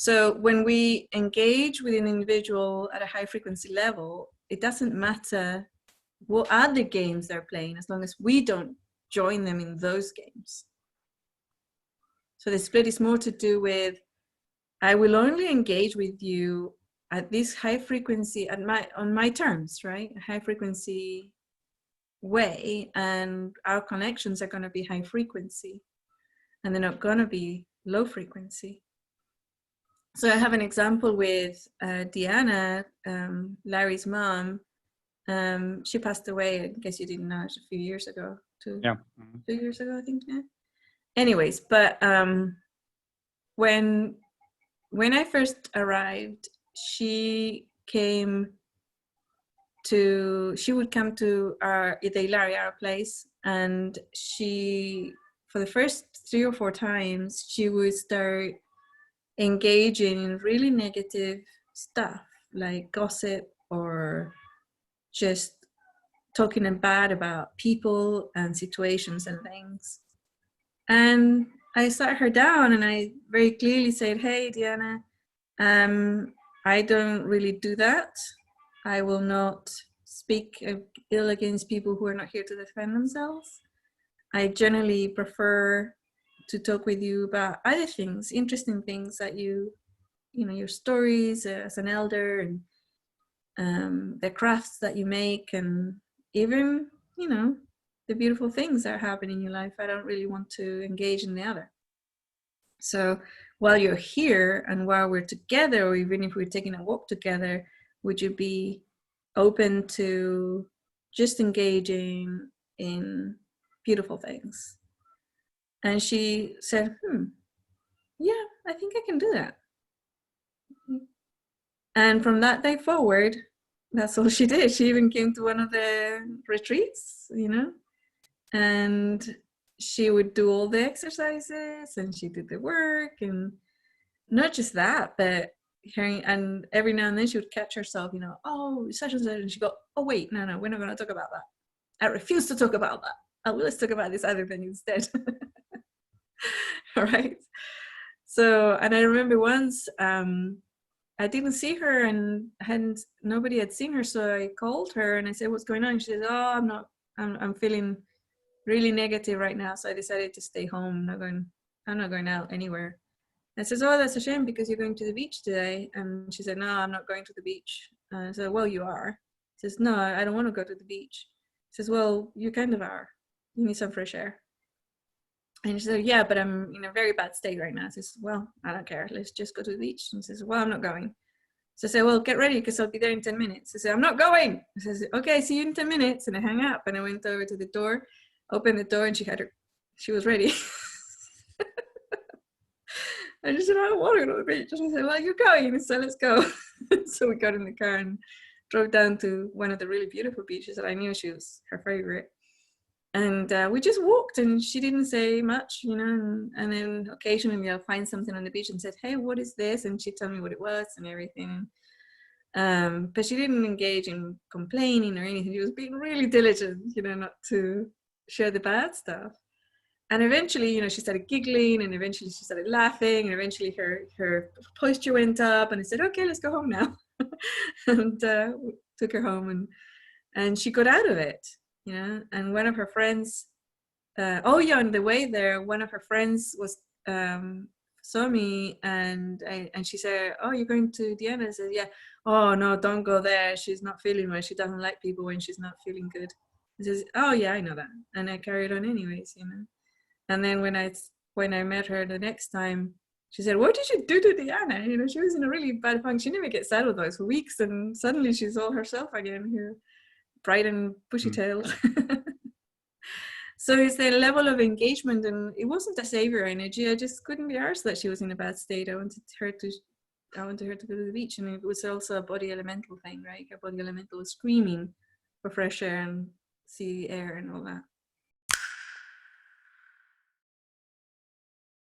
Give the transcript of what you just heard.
So when we engage with an individual at a high frequency level, it doesn't matter what other games they're playing, as long as we don't join them in those games. So the split is more to do with, I will only engage with you at this high frequency on my terms, right? A high frequency way, and our connections are going to be high frequency, and they're not going to be low frequency. So I have an example with Diana, Larry's mom. She passed away, I guess you didn't know, a few years ago. 2 years ago, I think. Yeah. Anyways, but when I first arrived, she would come to our place, and she, for the first 3 or 4 times, she would start engaging in really negative stuff, like gossip or just talking bad about people and situations and things. And I sat her down and I very clearly said, hey, Diana, I don't really do that. I will not speak ill against people who are not here to defend themselves. I generally prefer to talk with you about other things, interesting things that you know, your stories as an elder, and the crafts that you make, and even, you know, the beautiful things that happen in your life. I don't really want to engage in the other. So while you're here and while we're together, or even if we're taking a walk together, would you be open to just engaging in beautiful things? And she said, yeah, I think I can do that. And from that day forward, that's all she did. She even came to one of the retreats, you know, and she would do all the exercises and she did the work, and not just that, but hearing, and every now and then she would catch herself, you know, oh, such and such, and she'd go, oh wait, no, we're not going to talk about that. I refuse to talk about that. Let's talk about this other thing instead. All right. So, and I remember once I didn't see her, and nobody had seen her, so I called her and I said, what's going on? And she said, oh, I'm feeling really negative right now, so I decided to stay home. I'm not going out anywhere. I said, oh, that's a shame, because you're going to the beach today. And she said, no, I'm not going to the beach. I said, well, you are. She says, no, I don't want to go to the beach. She says, well, you kind of are. You need some fresh air. And she said, yeah, but I'm in a very bad state right now. I says, well, I don't care. Let's just go to the beach. And she says, well, I'm not going. So I said, well, get ready, because I'll be there in 10 minutes. I said, I'm not going. I said, okay, see you in 10 minutes. And I hung up and I went over to the door, opened the door, and she was ready. And she said, I don't want to go to the beach. And I said, well, you're going, so let's go. So we got in the car and drove down to one of the really beautiful beaches that I knew she was her favorite. And we just walked, and she didn't say much, you know, and then occasionally I'll find something on the beach and said, hey, what is this? And she'd tell me what it was and everything. But she didn't engage in complaining or anything. She was being really diligent, you know, not to share the bad stuff. And eventually, you know, she started giggling, and eventually she started laughing, and eventually her posture went up, and I said, okay, let's go home now. And took her home, and she got out of it. You know, and one of her friends, on the way there, one of her friends saw me, and she said, oh, you're going to Diana? I said, yeah. Oh, no, don't go there. She's not feeling well. She doesn't like people when she's not feeling good. He says, oh, yeah, I know that. And I carried on anyways, you know. And then when I met her the next time, she said, what did you do to Diana? You know, she was in a really bad funk. She never gets out of those for weeks, and suddenly she's all herself again here. Bright and bushy-tailed. So it's the level of engagement, and it wasn't a savior energy. I just couldn't be arsed that she was in a bad state. I wanted her to go to the beach, and it was also a body elemental thing, right? Her body elemental was screaming for fresh air and sea air and all that.